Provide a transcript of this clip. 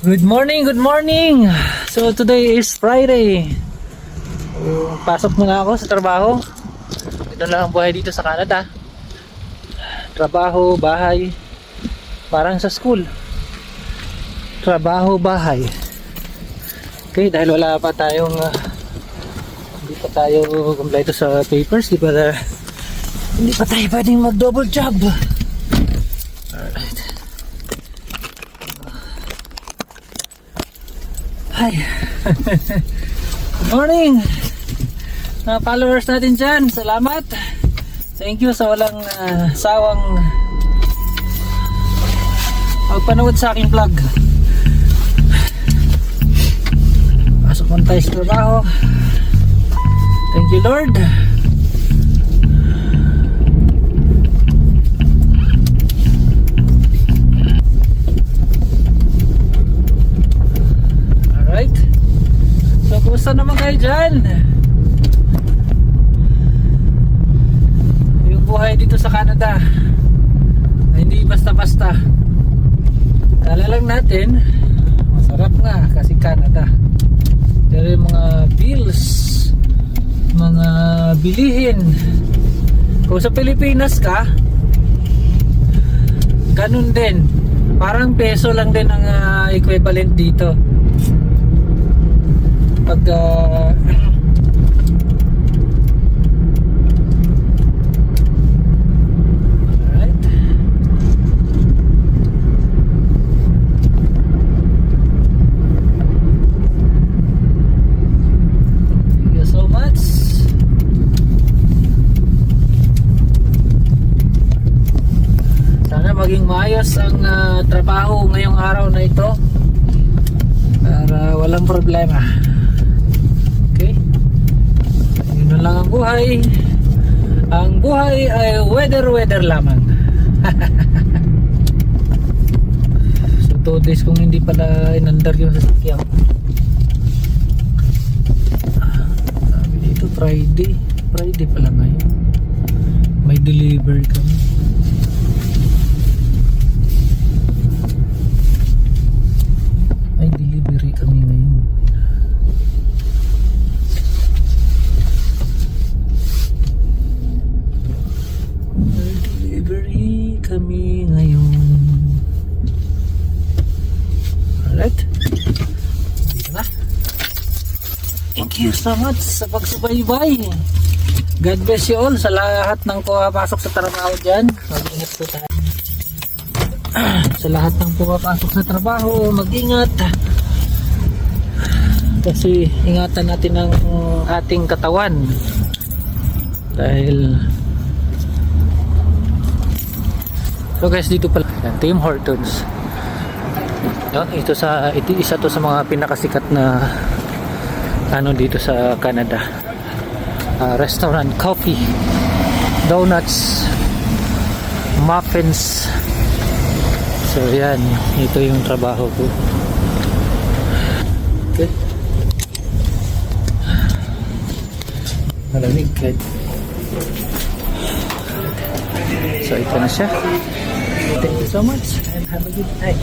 Good morning, good morning. So today is Friday. Pasok muna ako sa trabaho. Ito lang ang buhay dito sa Canada. Trabaho, bahay. Parang sa school. Trabaho, bahay. Okay, dahil wala pa tayong hindi pa tayo kumpleto sa papers, hindi pa tayo pwedeng mag double job. Alright. Hi. Good morning mga followers natin dyan. Salamat. Thank you sa walang sawang pagpanood sa aking vlog. Pasok muna tayo sa trabaho. Thank you Lord. Alright. So kumusta naman kayo dyan? Yung buhay dito sa Canada hindi basta-basta. Kala lang natin masarap nga kasi Canada. Pero yung mga bills, mga bilihin, kung sa Pilipinas ka ganun din, parang peso lang din ang equivalent dito pag alright. Thank you so much. Sana maging maayos ang trabaho ngayong araw na ito para walang problema. Okay? Yun lang ang buhay. Ang buhay ay weather lamang. So 2 days kung hindi pala inandar yung sasakyan. Sabi dito Friday pala ngayon. May deliver kami. May delivery kami ngayon. Delivery kami ngayon. Alright. Dito na. Thank you so much sa pagsubaybay. God bless you all sa lahat ng pumapasok sa trabaho dyan. Mag-ingat po tayo. Sa lahat ng pumapasok sa trabaho, mag-ingat. Kasi ingatan natin ang ating katawan. Dahil so guys, dito pala Tim Hortons. Isa to sa mga pinakasikat na dito sa Canada. Restaurant, coffee, donuts, muffins. So yan, ito yung trabaho ko. Okay. Malamig kahit. So ito na siya. Thank you so much and have a good night.